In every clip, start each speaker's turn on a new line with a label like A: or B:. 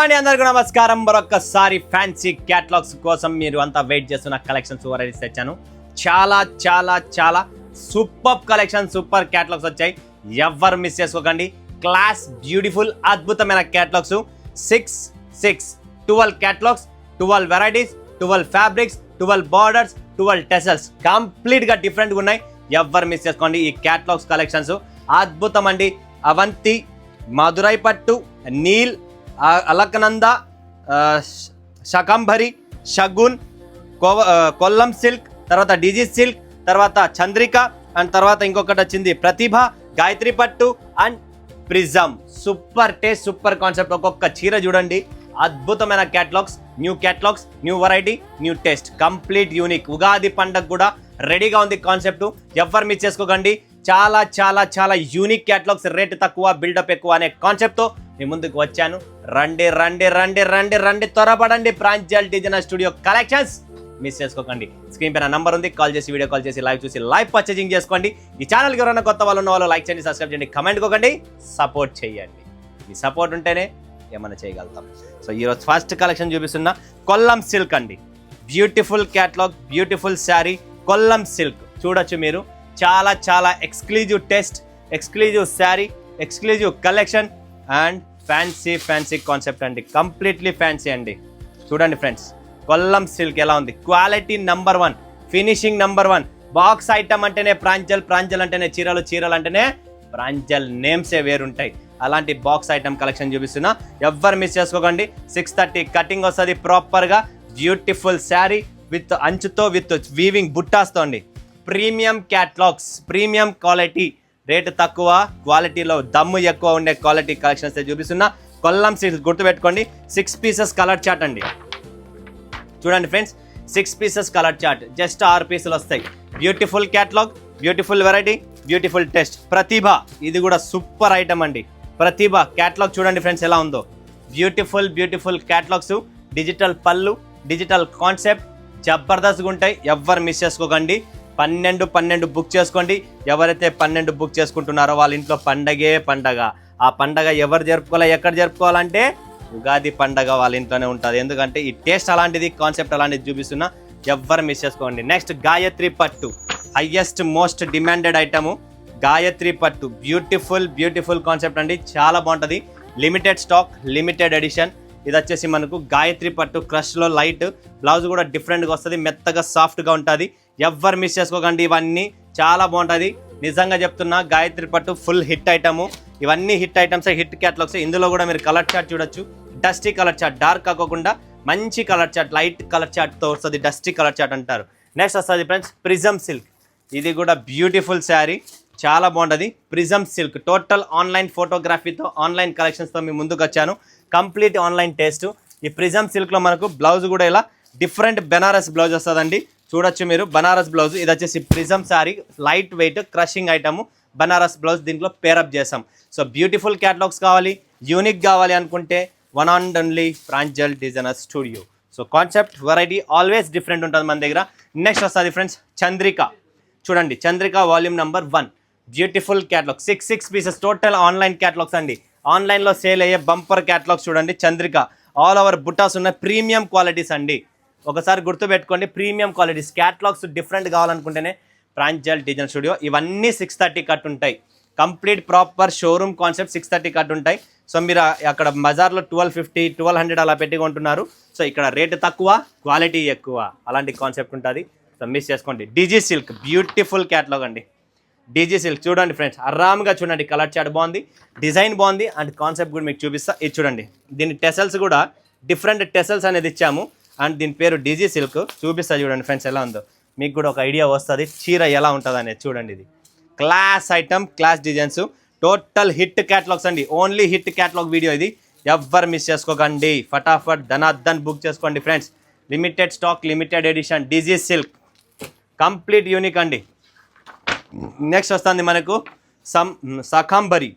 A: అండి, అందరికీ నమస్కారం. మరొకసారి ఫ్యాన్సీ క్యాటలాగ్స్ కోసం మీరు అంతా వెయిట్ చేస్తున్న కలెక్షన్స్ వెరైటీస్ తెచ్చాను. చాలా చాలా చాలా సూపర్ కలెక్షన్, సూపర్ క్యాటలాగ్స్ వచ్చాయి. ఎవరు మిస్ చేసుకోకండి. క్లాస్, బ్యూటిఫుల్, అద్భుతమైన catalogues. 12 catalogues, 12 varieties, 12 fabrics, 12 borders, 12 tassels. Complete గా డిఫరెంట్ గా ఉన్నాయి. ఎవరు మిస్ చేసుకోండి. ఈ క్యాటలాగ్స్ కలెక్షన్స్ అద్భుతం అండి. అవంతి, మధురై పట్టు, నీల్, అలకనంద, శకంభరి, షగున్, కొల్లం సిల్క్, తర్వాత డిజీ సిల్క్, తర్వాత చంద్రిక, అండ్ తర్వాత ఇంకొకటి వచ్చింది ప్రతిభ, గాయత్రి పట్టు and prism. Super taste, super concept. ఒక్కొక్క చీర చూడండి. అద్భుతమైన catalogues, new catalogues, new variety, new taste, complete unique. Ugadi పండగ కూడా రెడీగా ఉంది కాన్సెప్ట్. ఎవరు మిస్ చేసుకోకండి. చాలా చాలా చాలా యూనిక్ క్యాటలాగ్స్, రేట్ తక్కువ, బిల్డప్ ఎక్కువ అనే కాన్సెప్ట్తో మీ ముందుకు వచ్చాను. రండి రండి రండి రండి రండి, త్వరపడండి. Pranjal designer studio collections miss చేసుకోకండి. స్క్రీన్ పైన నంబర్ ఉంది, కాల్ చేసి, వీడియో కాల్ చేసి, లైవ్ చూసి లైవ్ పర్చేజింగ్ చేసుకోండి. ఈ ఛానల్కి ఎవరైనా కొత్త వాళ్ళు ఉన్న వాళ్ళు లైక్ చేయండి, సబ్స్క్రైబ్ చేయండి, కమెంట్ కొకండి, సపోర్ట్ చేయండి. మీ సపోర్ట్ ఉంటేనే ఏమైనా చేయగలుగుతాం. సో ఈరోజు ఫస్ట్ కలెక్షన్ చూపిస్తున్నా కొల్లం సిల్క్ అండి. Beautiful catalogue, beautiful sari, Kollam silk చూడొచ్చు మీరు. చాలా చాలా exclusive test, exclusive sari, exclusive collection and fancy fancy concept అండి. కంప్లీట్లీ ఫ్యాన్సీ అండి. చూడండి ఫ్రెండ్స్, కొల్లం సిల్క్ ఎలా ఉంది. Quality number 1, finishing number 1. Box item అంటేనే ప్రాంజల్, ప్రాంజల్ అంటేనే చీరలు, చీరలు అంటేనే ప్రాంజల్ నేమ్సే వేరుంటాయి. అలాంటి బాక్స్ ఐటమ్ కలెక్షన్ చూపిస్తున్నా. ఎవ్వరు మిస్ చేసుకోకండి. 630 కటింగ్ వస్తుంది ప్రాపర్గా. బ్యూటిఫుల్ శారీ విత్ అంచుతో, విత్ వీవింగ్ బుట్టాస్తో అండి. Premium catalogues, premium quality, rate తక్కువ, క్వాలిటీలో దమ్ము ఎక్కువ ఉండే క్వాలిటీ కలెక్షన్స్ చూపిస్తున్నా. కొల్లం సిల్క్ గుర్తుపెట్టుకోండి. 6 పీసెస్ కలర్ చార్ట్ అండి. చూడండి friends, 6 pieces colour chart, just 6 పీసులు వస్తాయి. Beautiful catalogue, beautiful variety, beautiful test. Pratibha, ఇది కూడా సూపర్ ఐటమ్ అండి. ప్రతిభ క్యాటలాగ్ చూడండి ఫ్రెండ్స్ ఎలా ఉందో. బ్యూటిఫుల్ బ్యూటిఫుల్ క్యాటలాగ్స్, డిజిటల్ పళ్ళు, డిజిటల్ కాన్సెప్ట్, జబర్దస్త్గా ఉంటాయి. ఎవ్వరు మిస్ చేసుకోకండి. 12 బుక్ చేసుకోండి. ఎవరైతే 12 బుక్ చేసుకుంటున్నారో వాళ్ళ ఇంట్లో పండగే పండగ. ఆ పండగ ఎవరు జరుపుకోవాలి, ఎక్కడ జరుపుకోవాలంటే ఉగాది పండగ వాళ్ళ ఇంట్లోనే ఉంటుంది. ఎందుకంటే ఈ టేస్ట్ అలాంటిది, కాన్సెప్ట్ అలాంటిది చూపిస్తున్నా. ఎవ్వరు మిస్ చేసుకోండి. నెక్స్ట్ గాయత్రి పట్టు, highest most demanded item Gayatri పట్టు. బ్యూటిఫుల్ బ్యూటిఫుల్ కాన్సెప్ట్ అండి. చాలా బాగుంటుంది. Limited stock, limited edition. ఇది వచ్చేసి మనకు గాయత్రి పట్టు క్రష్లో లైట్. బ్లౌజ్ కూడా డిఫరెంట్గా వస్తుంది, మెత్తగా సాఫ్ట్గా ఉంటుంది. ఎవ్వరు మిస్ చేసుకోకండి. ఇవన్నీ చాలా బాగుంటుంది. నిజంగా చెప్తున్నా, గాయత్రి పట్టు ఫుల్ హిట్ ఐటము. ఇవన్నీ హిట్ ఐటమ్స్, హిట్ క్యాటలాగ్స్. ఇందులో కూడా మీరు కలర్ చార్ట్ చూడొచ్చు. డస్టీ కలర్ చార్ట్, డార్క్ కాకుండా మంచి కలర్ చార్ట్, లైట్ కలర్ చార్ట్తో వస్తుంది. డస్టీ కలర్ చార్ట్ అంటారు. నెక్స్ట్ వస్తుంది ఫ్రెండ్స్ ప్రిజం సిల్క్. ఇది కూడా బ్యూటిఫుల్ శారీ, చాలా బాగుంటుంది. ప్రిజం సిల్క్ టోటల్ ఆన్లైన్ ఫోటోగ్రఫీతో, ఆన్లైన్ కలెక్షన్స్తో మీ ముందుకు వచ్చాను. Complete online taste. ఈ ప్రిజం సిల్క్లో మనకు బ్లౌజ్ కూడా ఇలా డిఫరెంట్ బెనారస్ బ్లౌజ్ వస్తుందండి. చూడొచ్చు మీరు, బనారస్ బ్లౌజ్. ఇది వచ్చేసి prism sari, light weight crushing item, Banaras blouse దీంట్లో పేరప్ చేసాం. సో బ్యూటిఫుల్ క్యాటలాగ్స్ కావాలి, యూనిక్ కావాలి అనుకుంటే one and only Pranjal designer studio. So concept, variety always different ఉంటుంది మన దగ్గర. నెక్స్ట్ వస్తుంది ఫ్రెండ్స్ చంద్రిక. చూడండి, Chandrika volume number 1. Beautiful catalogue, 6 pieces total online catalogues అండి. ఆన్లైన్లో సేల్ అయ్యే బంపర్ క్యాటలాగ్స్ చూడండి. చంద్రిక ఆల్ ఓవర్ బుట్టాస్ ఉన్న ప్రీమియం క్వాలిటీస్ అండి. ఒకసారి గుర్తుపెట్టుకోండి, ప్రీమియం క్వాలిటీస్. క్యాటలాగ్స్ డిఫరెంట్ కావాలనుకుంటేనే ప్రాంజల్ డిజైనర్ స్టూడియో. ఇవన్నీ 630 కట్ ఉంటాయి. Complete proper showroom concept, 630 cut ఉంటాయి. సో మీరు అక్కడ బజార్లో 1250, 1200 అలా పెట్టి కొంటున్నారు. సో ఇక్కడ రేటు తక్కువ, క్వాలిటీ ఎక్కువ, అలాంటి కాన్సెప్ట్ ఉంటుంది. సో మిస్ చేసుకోండి. డిజీ సిల్క్ బ్యూటిఫుల్ క్యాటలాగ్ అండి. డిజీ సిల్క్ చూడండి ఫ్రెండ్స్, ఆరామ్గా చూడండి. కలర్ చార్ట్ బాగుంది, డిజైన్ బాగుంది, అండ్ కాన్సెప్ట్ కూడా మీకు చూపిస్తా. ఇది చూడండి, దీని టెసల్స్ కూడా డిఫరెంట్ టెసల్స్ అనేది ఇచ్చాము. అండ్ దీని పేరు డిజీ సిల్క్. చూపిస్తా చూడండి ఫ్రెండ్స్ ఎలా ఉందో. మీకు కూడా ఒక ఐడియా వస్తుంది చీర ఎలా ఉంటుంది అనేది. చూడండి, ఇది class item, class designs, total hit catalogues అండి. ఓన్లీ హిట్ క్యాటలాగ్ వీడియో ఇది. ఎవ్వరు మిస్ చేసుకోకండి. ఫటాఫట్ ధనార్దన్ బుక్ చేసుకోండి friends. Limited stock, limited edition, డిజీ సిల్క్, కంప్లీట్ యూనిక్ అండి. నెక్స్ట్ వస్తుంది మనకు సకాంబరి.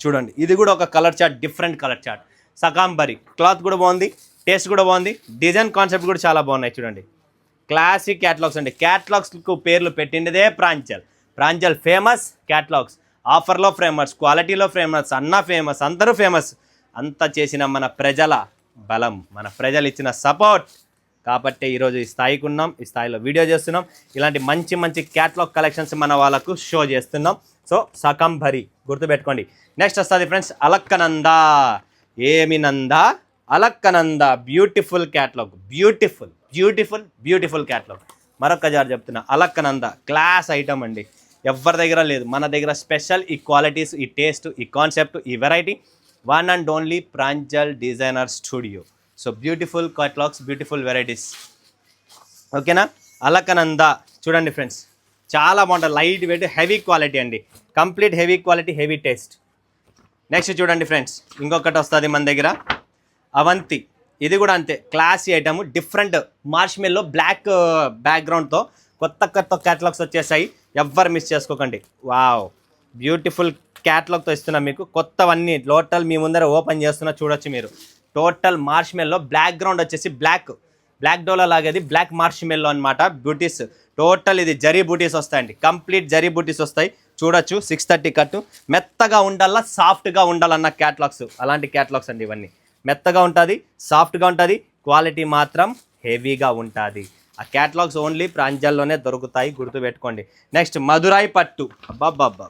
A: చూడండి, ఇది కూడా ఒక colour chart, different colour chart. Shakambari cloth కూడా బాగుంది, టేస్ట్ కూడా బాగుంది, డిజైన్ కాన్సెప్ట్ కూడా చాలా బాగున్నాయి. చూడండి, క్లాసిక్ క్యాటలాగ్స్ అండి. క్యాటలాగ్స్కు పేర్లు పెట్టిండేదే ప్రాంజల్. Pranjal famous catalogues. ఆఫర్లో ఫేమస్, క్వాలిటీలో ఫేమస్, అన్న ఫేమస్, అందరూ ఫేమస్. అంతా చేసిన మన ప్రజల బలం, మన ప్రజలు ఇచ్చిన సపోర్ట్ కాబట్టి ఈరోజు ఈ స్థాయికి ఉన్నాం, ఈ స్థాయిలో వీడియో చేస్తున్నాం. ఇలాంటి మంచి మంచి క్యాటలాగ్ కలెక్షన్స్ మన వాళ్ళకు షో చేస్తున్నాం. సో సకంభరి గుర్తుపెట్టుకోండి. నెక్స్ట్ వస్తుంది ఫ్రెండ్స్ అలక్కనంద. ఏమి నంద? Alakananda. Beautiful catalogue, beautiful beautiful beautiful catalogue. మరొక జార్ చెప్తున్నా, అలక్కనంద క్లాస్ ఐటమ్ అండి. ఎవరి దగ్గర లేదు, మన దగ్గర స్పెషల్. ఈ క్వాలిటీస్, ఈ టేస్ట్, ఈ కాన్సెప్ట్, ఈ variety one and only Pranjal designer studio. So beautiful catalogues, beautiful varieties. ఓకేనా? అలకనంద చూడండి ఫ్రెండ్స్, చాలా బాగుంటుంది. లైట్ వెయిట్, హెవీ క్వాలిటీ అండి. Complete heavy quality, heavy taste. Next చూడండి ఫ్రెండ్స్, ఇంకొకటి వస్తుంది మన దగ్గర అవంతి. ఇది కూడా అంతే, classy item. Different marshmallow black బ్యాక్గ్రౌండ్తో కొత్త కొత్త క్యాటలాగ్స్ వచ్చేసాయి. ఎవ్వరు మిస్ చేసుకోకండి. వావ్, బ్యూటిఫుల్ క్యాటలాగ్తో ఇస్తున్నా మీకు. కొత్తవన్నీ టోటల్ మీ ముందర ఓపెన్ చేస్తున్నా, చూడొచ్చు మీరు. టోటల్ మార్ష్మెల్లో బ్యాక్గ్రౌండ్ వచ్చేసి బ్లాక్ డోలా లాగేది, బ్లాక్ మార్ష్మెల్లో అనమాట. బూటీస్ టోటల్ ఇది జరీ బూటీస్ వస్తాయండి. కంప్లీట్ జరీ బూటీస్ వస్తాయి, చూడొచ్చు. 630 కట్టు. మెత్తగా ఉండాలా, సాఫ్ట్గా ఉండాలన్న క్యాటలాగ్స్, అలాంటి క్యాటలాగ్స్ అండి ఇవన్నీ. మెత్తగా ఉంటుంది, సాఫ్ట్గా ఉంటుంది, క్వాలిటీ మాత్రం హెవీగా ఉంటుంది. ఆ క్యాటలాగ్స్ ఓన్లీ ప్రాంజల్లోనే దొరుకుతాయి, గుర్తుపెట్టుకోండి. నెక్స్ట్ మధురాయి పట్టు. అబ్బాబ్బాబ్బా,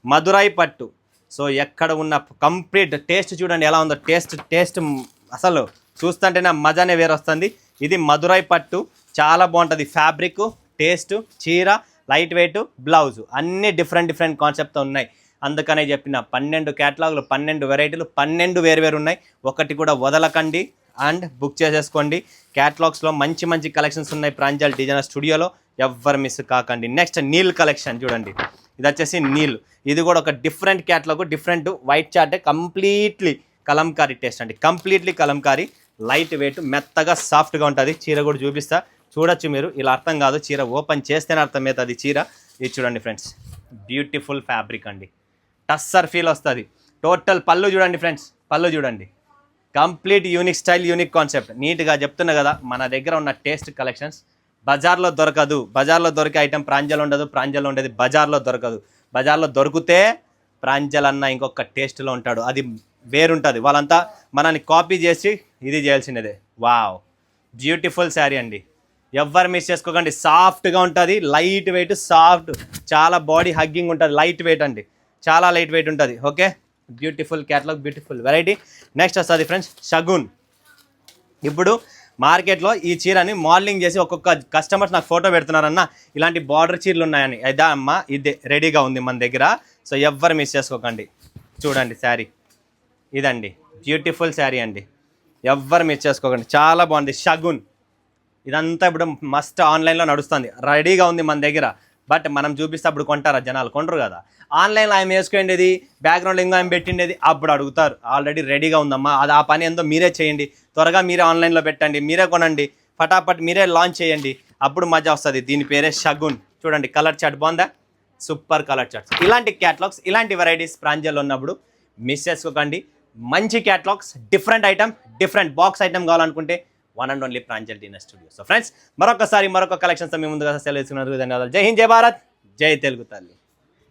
A: మధురాయి పట్టు. సో ఎక్కడ ఉన్న కంప్లీట్ టేస్ట్ చూడండి ఎలా ఉందో. టేస్ట్ అసలు చూస్తుంటేనే మజానే వేరు వస్తుంది. ఇది మధురాయి పట్టు, చాలా బాగుంటుంది. ఫ్యాబ్రిక్, టేస్ట్, చీర, లైట్ వెయిట్, బ్లౌజ్ అన్నీ డిఫరెంట్ కాన్సెప్ట్తో ఉన్నాయి. అందుకనే చెప్పిన 12 క్యాటలాగులు, 12 వెరైటీలు, 12 వేరు ఉన్నాయి. ఒకటి కూడా వదలకండి అండ్ బుక్ చేసేసుకోండి. క్యాటలాగ్స్లో మంచి మంచి కలెక్షన్స్ ఉన్నాయి ప్రాంజల్ డిజైనర్ స్టూడియోలో, ఎవ్వరు మిస్ కాకండి. నెక్స్ట్ నీల్ కలెక్షన్ చూడండి. ఇది వచ్చేసి నీల్. ఇది కూడా ఒక different catalogue, different white chart, completely Kalamkari taste అండి. కంప్లీట్లీ కలంకారీ, లైట్ వెయిట్, మెత్తగా సాఫ్ట్గా ఉంటుంది. చీర కూడా చూపిస్తా, చూడొచ్చు మీరు. ఇలా అర్థం కాదు, చీర ఓపెన్ చేస్తేనే అర్థమవుతుంది చీర. ఇది చూడండి ఫ్రెండ్స్, బ్యూటిఫుల్ ఫ్యాబ్రిక్ అండి. టస్సర్ ఫీల్ వస్తుంది. టోటల్ పళ్ళు చూడండి ఫ్రెండ్స్, పళ్ళు చూడండి. Complete unique style, unique concept. నీట్గా చెప్తున్నా కదా, మన దగ్గర ఉన్న టేస్ట్ కలెక్షన్స్ బజార్లో దొరకదు. బజార్లో దొరికే ఐటమ్ ప్రాంజల్ ఉండదు, ప్రాంజల్లో ఉండేది బజార్లో దొరకదు. బజార్లో దొరికితే ప్రాంజల్ అన్న ఇంకొక టేస్ట్లో ఉంటాడు, అది వేరుంటుంది. వాళ్ళంతా మనల్ని కాపీ చేసి ఇది చేయాల్సినదే. వావ్, బ్యూటిఫుల్ శారీ అండి. ఎవ్వరు మిస్ చేసుకోకండి. సాఫ్ట్గా ఉంటుంది, లైట్ వెయిట్, సాఫ్ట్, చాలా బాడీ హగ్గింగ్ ఉంటుంది. లైట్ వెయిట్ అండి, చాలా లైట్ వెయిట్ ఉంటుంది. Okay, beautiful catalogue, beautiful variety. Next వస్తుంది ఫ్రెండ్స్ షగున్. ఇప్పుడు మార్కెట్లో ఈ చీరని మోడలింగ్ చేసి ఒక్కొక్క కస్టమర్స్ నాకు ఫోటో పెడుతున్నారన్న, ఇలాంటి బార్డర్ చీరలు ఉన్నాయని. ఇదా అమ్మ, ఇదే రెడీగా ఉంది మన దగ్గర. సో ఎవ్వరు మిస్ చేసుకోకండి. చూడండి శారీ, ఇదండి బ్యూటిఫుల్ శారీ అండి. ఎవ్వరు మిస్ చేసుకోకండి, చాలా బాగుంది. షగున్ ఇదంతా ఇప్పుడు మస్ట్ ఆన్లైన్లో నడుస్తుంది, రెడీగా ఉంది మన దగ్గర. బట్ మనం చూపిస్తే అప్పుడు కొంటారా జనాలు? కొంటారు కదా. ఆన్లైన్లో ఆయన వేసుకునేది, బ్యాక్గ్రౌండ్ ఇంకా ఆయన పెట్టిండేది అప్పుడు అడుగుతారు. ఆల్రెడీ రెడీగా ఉందమ్మా, అది ఆ పని ఏందో మీరే చేయండి. త్వరగా మీరే ఆన్లైన్లో పెట్టండి, మీరే కొనండి, ఫటాఫట్ మీరే లాంచ్ చేయండి, అప్పుడు మజా వస్తుంది. దీని పేరే షగున్. చూడండి కలర్ చార్ట్ బాగుందా? Super colour charts. ఇలాంటి క్యాటలాగ్స్, ఇలాంటి వెరైటీస్ ప్రాంజల్లో ఉన్నప్పుడు మిస్ చేసుకోకండి. మంచి catalogues, different item, different box item కావాలనుకుంటే one and only Pranjal designer studio. So friends, మరొక కలెక్షన్తో మీ ముందుగా సెలవు తీసుకున్నందుకు ధన్యవాదాలు. జై హింద్, జై భారత్, జై తెలుగు తల్లి.